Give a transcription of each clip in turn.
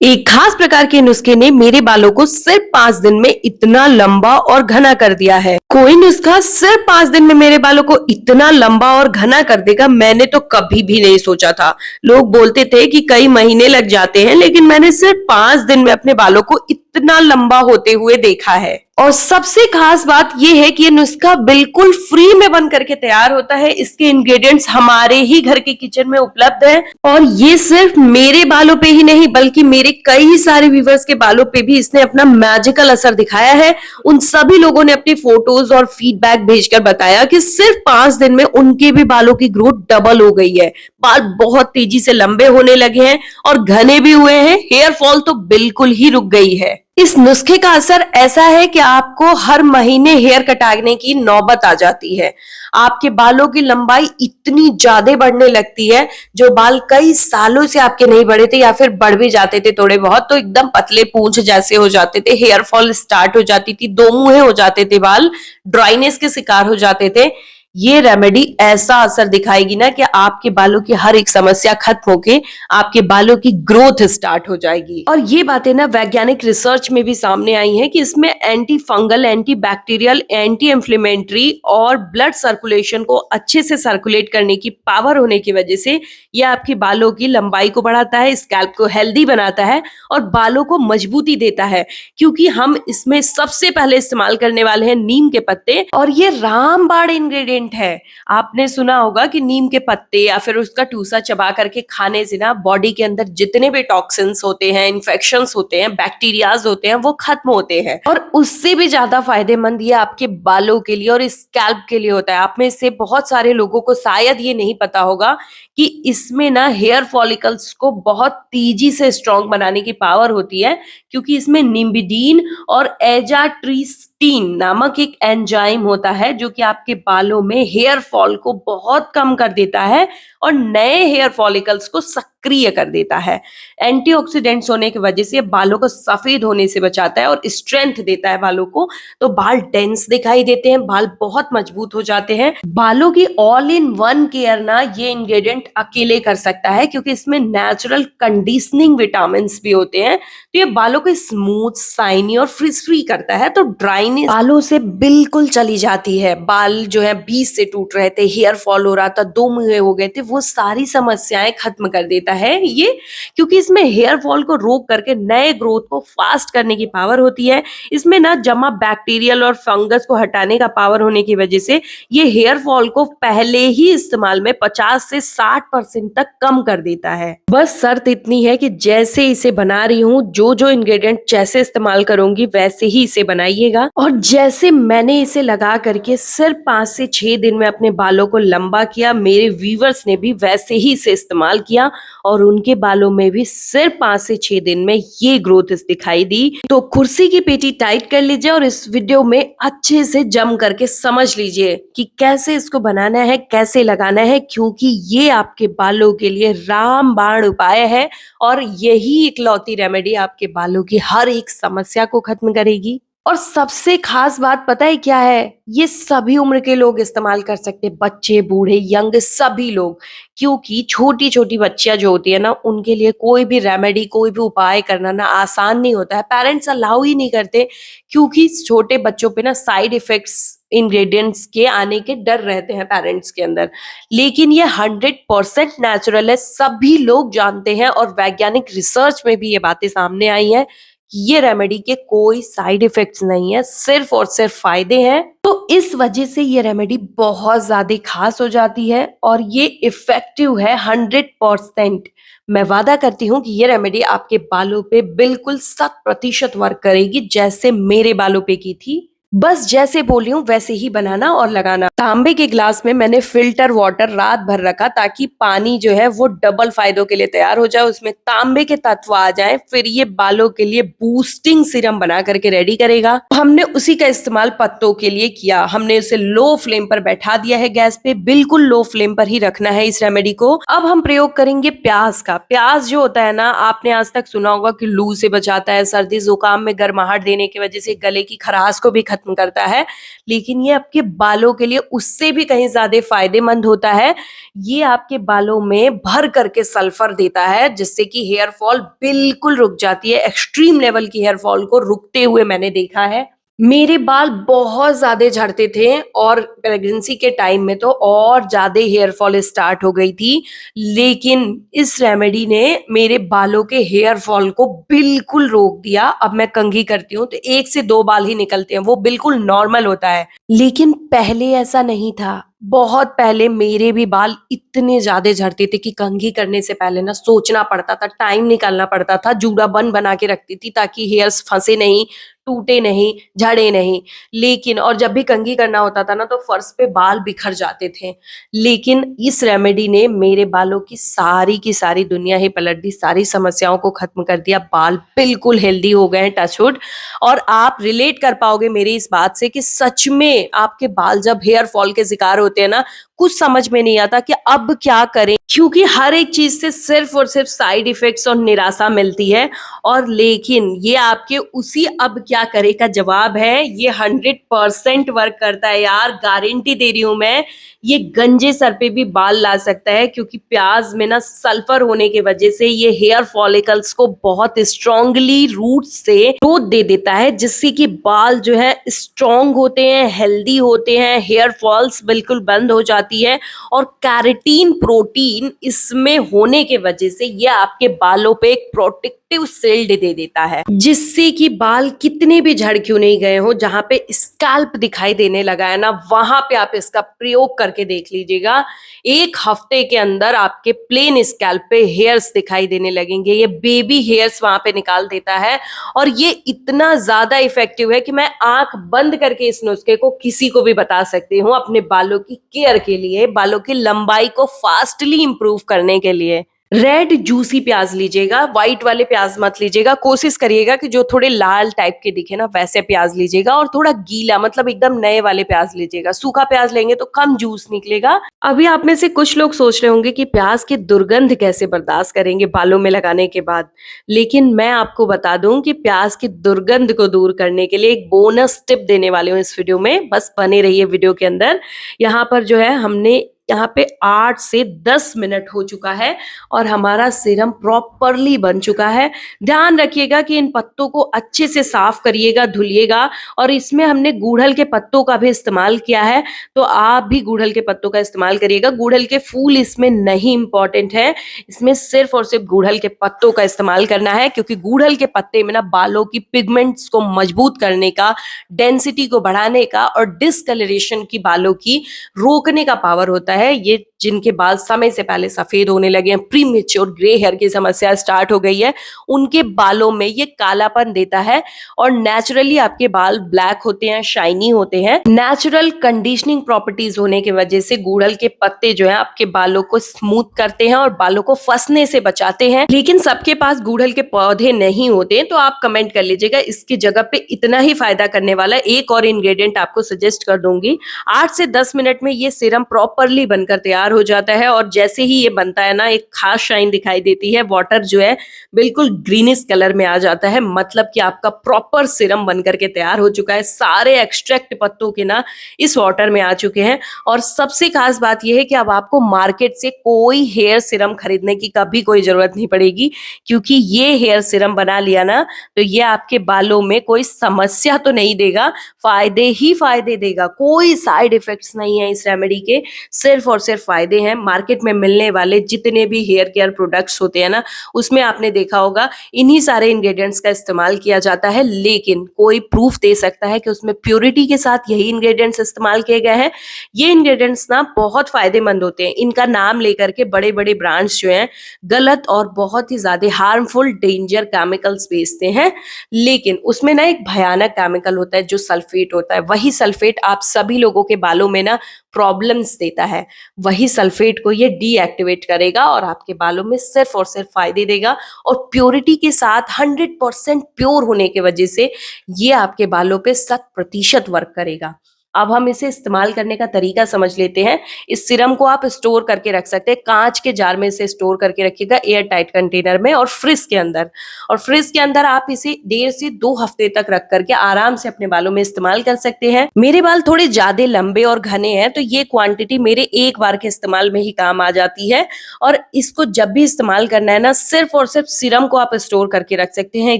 एक खास प्रकार के नुस्खे ने मेरे बालों को सिर्फ 5 दिन में इतना लंबा और घना कर दिया है। कोई नुस्खा सिर्फ 5 दिन में मेरे बालों को इतना लंबा और घना कर देगा, मैंने तो कभी भी नहीं सोचा था। लोग बोलते थे कि कई महीने लग जाते हैं, लेकिन मैंने सिर्फ 5 दिन में अपने बालों को इतना लंबा होते हुए देखा है। और सबसे खास बात यह है कि ये नुस्खा बिल्कुल फ्री में बन करके तैयार होता है। इसके इंग्रेडिएंट्स हमारे ही घर के किचन में उपलब्ध हैं और ये सिर्फ मेरे बालों पे ही नहीं बल्कि मेरे कई सारे व्यूअर्स के बालों पे भी इसने अपना मैजिकल असर दिखाया है। उन सभी लोगों ने अपनी फोटोज और फीडबैक भेजकर बताया कि सिर्फ 5 दिन में उनके भी बालों की ग्रोथ डबल हो गई है। बाल बहुत तेजी से लंबे होने लगे हैं और घने भी हुए हैं। हेयर फॉल तो बिल्कुल ही रुक गई है। इस नुस्खे का असर ऐसा है कि आपको हर महीने हेयर कटाने की नौबत आ जाती है। आपके बालों की लंबाई इतनी ज्यादा बढ़ने लगती है, जो बाल कई सालों से आपके नहीं बढ़े थे या फिर बढ़ भी जाते थे थोड़े बहुत तो एकदम पतले पूंछ जैसे हो जाते थे, हेयर फॉल स्टार्ट हो जाती थी, दो मुंहे हो जाते थे, बाल ड्राइनेस के शिकार हो जाते थे। ये रेमेडी ऐसा असर दिखाएगी ना कि आपके बालों की हर एक समस्या खत्म होके आपके बालों की ग्रोथ स्टार्ट हो जाएगी। और ये बातें ना वैज्ञानिक रिसर्च में भी सामने आई हैं कि इसमें anti fungal, anti bacterial, anti inflammatory और ब्लड सर्कुलेशन को अच्छे से सर्कुलेट करने की पावर होने की वजह से ये आपके बालों की लंबाई को बढ़ाता है, स्कैल्प को हेल्दी बनाता है और बालों को मजबूती देता है। क्योंकि हम इसमें सबसे पहले इस्तेमाल करने वाले हैं नीम के पत्ते और ये रामबाण इंग्रेडिएंट है। आपने सुना होगा कि नीम के पत्ते या फिर उसका टूसा चबा करके खाने से ना बॉडी के अंदर जितने भी टॉक्सिन्स होते हैं, इन्फेक्शंस होते हैं, बैक्टीरियाज होते हैं, वो खत्म होते हैं। और उससे भी ज्यादा फायदेमंद ये आपके बालों के लिए और स्कैल्प के लिए होता है। आप में से बहुत सारे लोगों को शायद ये नहीं पता होगा कि इसमें ना हेयर फॉलिकल्स को बहुत तेजी से स्ट्रॉन्ग बनाने की पावर होती है, क्योंकि इसमें निम्बिडीन और एजाट्रिस्टीन नामक एक एंजाइम होता है जो कि आपके बालों में हेयर फॉल को बहुत कम कर देता है और नए हेयर फॉलिकल्स को सक्रिय कर देता है। एंटीऑक्सीडेंट्स होने की वजह से बालों को सफेद होने से बचाता है और स्ट्रेंथ देता है बालों को, तो बाल डेंस दिखाई देते हैं, बाल बहुत मजबूत हो जाते हैं। बालों की ऑल इन वन केयर ना ये इंग्रेडिएंट अकेले कर सकता है, क्योंकि इसमें नेचुरल कंडीशनिंग विटामिन भी होते हैं, तो ये बालों को स्मूथ, शाइनी और फ्रिज फ्री करता है। तो ड्राइनेस बालों से बिल्कुल चली जाती है। बाल जो है बीच से टूट रहे थे, हेयर फॉल हो रहा था, दो मुंहे हो गए थे, वो सारी समस्याएं खत्म कर देता है ये, क्योंकि इसमें हेयर फॉल को रोक करके नए ग्रोथ को फास्ट करने की पावर होती है। इसमें ना जमा बैक्टीरियल और फंगस को हटाने का पावर होने की वजह से ये हेयर फॉल को पहले ही इस्तेमाल में 50 से 60% तक कम कर देता है। बस शर्त इतनी है कि जैसे इसे बना रही हूँ, जो जो इंग्रेडिएंट जैसे इस्तेमाल करूंगी वैसे ही इसे बनाइएगा। और जैसे मैंने इसे लगा करके सिर्फ 5 से 6 दिन में अपने बालों को लंबा किया, मेरे व्यूअर्स ने भी वैसे ही इसे इस्तेमाल किया और उनके बालों में भी सिर्फ 5 से 6 दिन में ये ग्रोथ दिखाई दी। तो कुर्सी की पेटी टाइट कर लीजिए और इस वीडियो में अच्छे से जम करके समझ लीजिए कि कैसे इसको बनाना है, कैसे लगाना है, क्योंकि ये आपके बालों के लिए रामबाण उपाय है और यही इकलौती रेमेडी आपके बालों की हर एक समस्या को खत्म करेगी। और सबसे खास बात पता है क्या है? ये सभी उम्र के लोग इस्तेमाल कर सकते हैं, बच्चे, बूढ़े, यंग, सभी लोग। क्योंकि छोटी छोटी बच्चियां जो होती है ना, उनके लिए कोई भी रेमेडी, कोई भी उपाय करना ना आसान नहीं होता है। पेरेंट्स अलाउ ही नहीं करते, क्योंकि छोटे बच्चों पे ना साइड इफेक्ट्स इंग्रेडिएंट्स के आने के डर रहते हैं पेरेंट्स के अंदर। लेकिन ये 100% नेचुरल है, सभी लोग जानते हैं और वैज्ञानिक रिसर्च में भी ये बातें सामने आई हैं कि ये रेमेडी के कोई साइड इफेक्ट्स नहीं है, सिर्फ और सिर्फ फायदे हैं। तो इस वजह से ये रेमेडी बहुत ज्यादा खास हो जाती है और ये इफेक्टिव है 100%। मैं वादा करती हूँ कि ये रेमेडी आपके बालों पे बिल्कुल 100% वर्क करेगी, जैसे मेरे बालों पे की थी। बस जैसे बोली हूँ वैसे ही बनाना और लगाना। तांबे के ग्लास में मैंने फिल्टर वाटर रात भर रखा, ताकि पानी जो है वो डबल फायदों के लिए तैयार हो जाए, उसमें तांबे के तत्व आ जाए, फिर ये बालों के लिए बूस्टिंग सीरम बना करके रेडी करेगा। हमने उसी का इस्तेमाल पत्तों के लिए किया। हमने उसे लो फ्लेम पर बैठा दिया है, गैस पे बिल्कुल लो फ्लेम पर ही रखना है इस रेमेडी को। अब हम प्रयोग करेंगे प्याज का। प्याज जो होता है ना, आपने आज तक सुना होगा कि लू से बचाता है, सर्दी जुकाम में गर्माहट देने की वजह से गले की खराश को भी खत्म खत्म करता है, लेकिन ये आपके बालों के लिए उससे भी कहीं ज्यादा फायदेमंद होता है। ये आपके बालों में भर करके सल्फर देता है, जिससे कि हेयर फॉल बिल्कुल रुक जाती है। एक्सट्रीम लेवल की हेयर फॉल को रुकते हुए मैंने देखा है। मेरे बाल बहुत ज़्यादा झड़ते थे और प्रेगनेंसी के टाइम में तो और ज़्यादा हेयर फॉल स्टार्ट हो गई थी। लेकिन इस रेमेडी ने मेरे बालों के हेयर फॉल को बिल्कुल रोक दिया। अब मैं कंघी करती हूँ तो 1 से 2 बाल ही निकलते हैं, वो बिल्कुल नॉर्मल होता है। लेकिन पहले ऐसा नहीं था। बहुत पहले मेरे भी बाल इतने ज़्यादा झड़ते थे कि कंघी करने से पहले ना सोचना पड़ता था, टाइम निकालना पड़ता था। जूड़ा बन बना के रखती थी ताकि हेयर्स फँसे नहीं, टूटे नहीं, झड़े नहीं। लेकिन और जब भी कंघी करना होता था ना तो फर्श पे बाल बिखर जाते थे। लेकिन इस रेमेडी ने मेरे बालों की सारी दुनिया ही पलट दी, सारी समस्याओं को खत्म कर दिया। बाल बिल्कुल हेल्दी हो गए हैं, टच वुड। और आप रिलेट कर पाओगे मेरी इस बात से कि सच में आपके बाल जब हेयर फॉल के शिकार होते हैं ना, कुछ समझ में नहीं आता कि अब क्या करें, क्योंकि हर एक चीज से सिर्फ और सिर्फ साइड इफेक्ट्स और निराशा मिलती है। और लेकिन ये आपके उसी अब क्या करें का जवाब है। ये 100% वर्क करता है यार, गारंटी दे रही हूं मैं। ये गंजे सर पे भी बाल ला सकता है, क्योंकि प्याज में ना सल्फर होने की वजह से ये हेयर फॉलिकल्स को बहुत स्ट्रांगली रूट से ग्रोथ दे देता है, जिससे कि बाल जो है स्ट्रांग होते हैं, हेल्दी होते हैं, हेयर फॉल्स बिल्कुल बंद हो जाती है। और कैरेटीन प्रोटीन इसमें होने के वजह से ये आपके बालों पे एक प्रोटेक्टिव शील्ड दे देता है, जिससे कि बाल कितने भी झड़ क्यों नहीं गए हो, जहां पे स्कैल्प दिखाई देने लगा है ना, वहां पे आप इसका प्रयोग करके देख लीजिएगा। 1 हफ्ते के अंदर आपके प्लेन स्कैल्प पे हेयर्स दिखाई देने लगेंगे। ये बेबी हेयर्स वहां पे निकाल देता है। और ये इतना ज्यादा इफेक्टिव है कि मैं आंख बंद करके इस नुस्खे को किसी को भी बता सकती हूँ अपने बालों की केयर के लिए, बालों की लंबाई को फास्टली इंप्रूव करने के लिए। रेड जूसी प्याज लीजिएगा, व्हाइट वाले प्याज मत लीजिएगा। कोशिश करिएगा कि जो थोड़े लाल टाइप के दिखे ना वैसे प्याज लीजिएगा, और थोड़ा गीला मतलब एकदम नए वाले प्याज लीजिएगा। सूखा प्याज लेंगे तो कम जूस निकलेगा। अभी आप में से कुछ लोग सोच रहे होंगे कि प्याज की दुर्गंध कैसे बर्दाश्त करेंगे बालों में लगाने के बाद, लेकिन मैं आपको बता दूं कि प्याज की दुर्गंध को दूर करने के लिए एक बोनस टिप देने वाली हूँ इस वीडियो में। बस बने रहिए वीडियो के अंदर। यहाँ पर जो है हमने यहाँ पे 8 से 10 मिनट हो चुका है और हमारा सीरम प्रॉपरली बन चुका है। ध्यान रखिएगा कि इन पत्तों को अच्छे से साफ करिएगा, धुलिएगा। और इसमें हमने गुड़हल के पत्तों का भी इस्तेमाल किया है, तो आप भी गुड़हल के पत्तों का इस्तेमाल करिएगा। गुड़हल के फूल इसमें नहीं इंपॉर्टेंट है, इसमें सिर्फ और सिर्फ गुड़हल के पत्तों का इस्तेमाल करना है, क्योंकि गुड़हल के पत्ते में ना बालों की पिगमेंट्स को मजबूत करने का, डेंसिटी को बढ़ाने का और डिसकलरेशन की बालों की रोकने का पावर होता है। ये जिनके बाल समय से पहले सफेद होने लगे हैं, प्रीमेच्योर ग्रे हेयर की समस्या स्टार्ट हो गई है, उनके बालों में ये कालापन देता है। और नेचुरली आपके बाल ब्लैक होते हैं, शाइनी होते हैं। नेचुरल कंडीशनिंग प्रॉपर्टीज होने की वजह से गुड़हल के पत्ते जो है आपके बालों को स्मूथ करते हैं और बालों को फंसने से बचाते हैं। लेकिन सबके पास गुड़हल के पौधे नहीं होते, तो आप कमेंट कर लीजिएगा। इसकी जगह पे इतना ही फायदा करने वाला एक और इंग्रेडिएंट आपको सजेस्ट कर दूंगी। 8 से 10 मिनट में ये सीरम प्रॉपरली बनकर तैयार हो जाता है, और जैसे ही ये बनता है ना, एक खास शाइन दिखाई देती है। वाटर जो है बिल्कुल ग्रीनिश कलर में आ जाता है, मतलब कि आपका प्रॉपर सीरम बनकर के तैयार हो चुका है। सारे एक्सट्रैक्ट पत्तों के ना इस वाटर में आ चुके हैं। और सबसे खास बात यह है कि अब आपको मार्केट से कोई हेयर सीरम खरीदने की कभी कोई जरूरत नहीं पड़ेगी, क्योंकि ये हेयर सीरम बना लिया ना तो ये आपके बालों में कोई समस्या तो नहीं देगा, फायदे ही फायदे देगा। कोई साइड इफेक्ट्स नहीं है इस रेमेडी के, सिर्फ और सिर्फ फायदे हैं। मार्केट में मिलने वाले जितने भी हेयर केयर प्रोडक्ट्स होते हैं ना, उसमें आपने देखा होगा इन्हीं सारे इंग्रेडिएंट्स का इस्तेमाल किया जाता है, लेकिन कोई प्रूफ दे सकता है कि उसमें प्योरिटी के साथ यही इंग्रेडिएंट्स इस्तेमाल किए गए हैं। ये इंग्रेडिएंट्स ना बहुत फायदेमंद होते हैं। इनका नाम लेकर के बड़े बड़े ब्रांड्स जो हैं गलत और बहुत ही ज्यादा हार्मफुल डेंजर केमिकल्स बेचते हैं, लेकिन उसमें ना एक भयानक केमिकल होता है जो सल्फेट होता है। वही सल्फेट आप सभी लोगों के बालों में ना प्रॉब्लम्स देता है। वही सल्फेट को ये डीएक्टिवेट करेगा और आपके बालों में सिर्फ और सिर्फ फायदे देगा। और प्योरिटी के साथ 100% प्योर होने की वजह से ये आपके बालों पे 100% वर्क करेगा। अब हम इसे इस्तेमाल करने का तरीका समझ लेते हैं। इस सीरम को आप स्टोर करके रख सकते हैं, काँच के जार में इसे स्टोर करके रखिएगा एयर टाइट कंटेनर में और फ्रिज के अंदर। और फ्रिज के अंदर आप इसे 1.5 से 2 हफ्ते तक रख करके आराम से अपने बालों में इस्तेमाल कर सकते हैं। मेरे बाल थोड़े ज़्यादा लंबे और घने हैं, तो ये क्वांटिटी मेरे एक बार के इस्तेमाल में ही काम आ जाती है। और इसको जब भी इस्तेमाल करना है ना, सिर्फ और सिर्फ सीरम को आप स्टोर करके रख सकते हैं,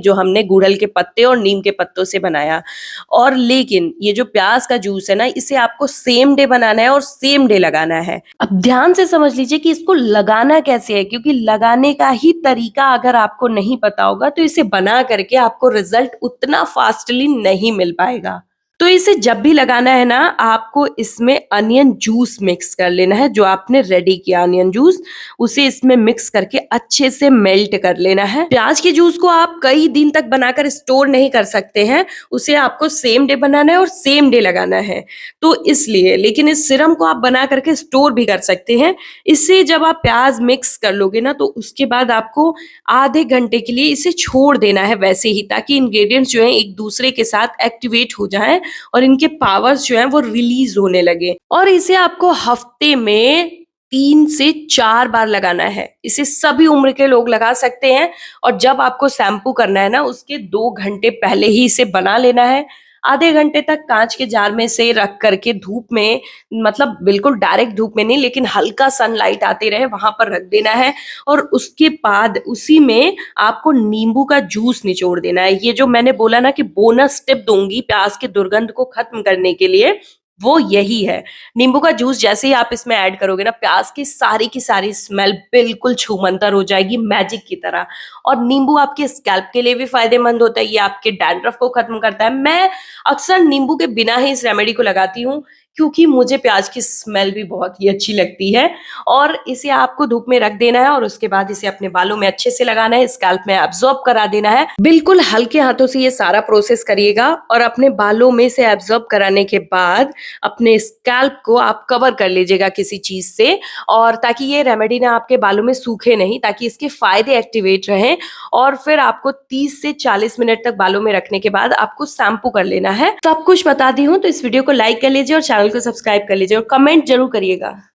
जो हमने गुड़हल के पत्ते और नीम के पत्तों से बनाया। और लेकिन ये जो प्याज का जूस है ना, इसे आपको सेम डे बनाना है और सेम डे लगाना है। अब ध्यान से समझ लीजिए कि इसको लगाना कैसे है, क्योंकि लगाने का ही तरीका अगर आपको नहीं पता होगा तो इसे बना करके आपको रिजल्ट उतना फास्टली नहीं मिल पाएगा। तो इसे जब भी लगाना है ना, आपको इसमें अनियन जूस मिक्स कर लेना है, जो आपने रेडी किया अनियन जूस, उसे इसमें मिक्स करके अच्छे से मेल्ट कर लेना है। प्याज के जूस को आप कई दिन तक बनाकर स्टोर नहीं कर सकते हैं, उसे आपको सेम डे बनाना है और सेम डे लगाना है, तो इसलिए। लेकिन इस सिरम को आप बना करके स्टोर भी कर सकते हैं। इससे जब आप प्याज मिक्स कर लोगे ना, तो उसके बाद आपको आधे घंटे के लिए इसे छोड़ देना है वैसे ही, ताकि इंग्रेडिएंट्स जो हैं एक दूसरे के साथ एक्टिवेट हो जाएं और इनके पावर्स जो हैं वो रिलीज होने लगे। और इसे आपको हफ्ते में 3 से 4 बार लगाना है। इसे सभी उम्र के लोग लगा सकते हैं। और जब आपको शैम्पू करना है ना, उसके 2 घंटे पहले ही इसे बना लेना है। आधे घंटे तक कांच के जार में से रख करके धूप में, मतलब बिल्कुल डायरेक्ट धूप में नहीं, लेकिन हल्का सनलाइट आते रहे वहां पर रख देना है। और उसके बाद उसी में आपको नींबू का जूस निचोड़ देना है। ये जो मैंने बोला ना कि बोनस टिप दूंगी प्याज के दुर्गंध को खत्म करने के लिए, वो यही है। नींबू का जूस जैसे ही आप इसमें ऐड करोगे ना, प्याज की सारी स्मेल बिल्कुल छूमंतर हो जाएगी, मैजिक की तरह। और नींबू आपके स्कैल्प के लिए भी फायदेमंद होता है, ये आपके डैंड्रफ को खत्म करता है। मैं अक्सर नींबू के बिना ही इस रेमेडी को लगाती हूँ, क्योंकि मुझे प्याज की स्मेल भी बहुत ही अच्छी लगती है। और इसे आपको धूप में रख देना है और उसके बाद इसे अपने बालों में अच्छे से लगाना है, स्कैल्प में एब्जॉर्ब करा देना है। बिल्कुल हल्के हाथों से ये सारा प्रोसेस करिएगा और अपने बालों में से एब्जॉर्ब कराने के बाद अपने स्कैल्प को आप कवर कर लीजिएगा किसी चीज से, और ताकि ये रेमेडी ना आपके बालों में सूखे नहीं, ताकि इसके फायदे एक्टिवेट रहें। और फिर आपको 30 से 40 मिनट तक बालों में रखने के बाद आपको शैम्पू कर लेना है। सब कुछ बता दी हूँ, तो इस वीडियो को लाइक कर लीजिए और चैनल को सब्सक्राइब कर लीजिए और कमेंट जरूर करिएगा।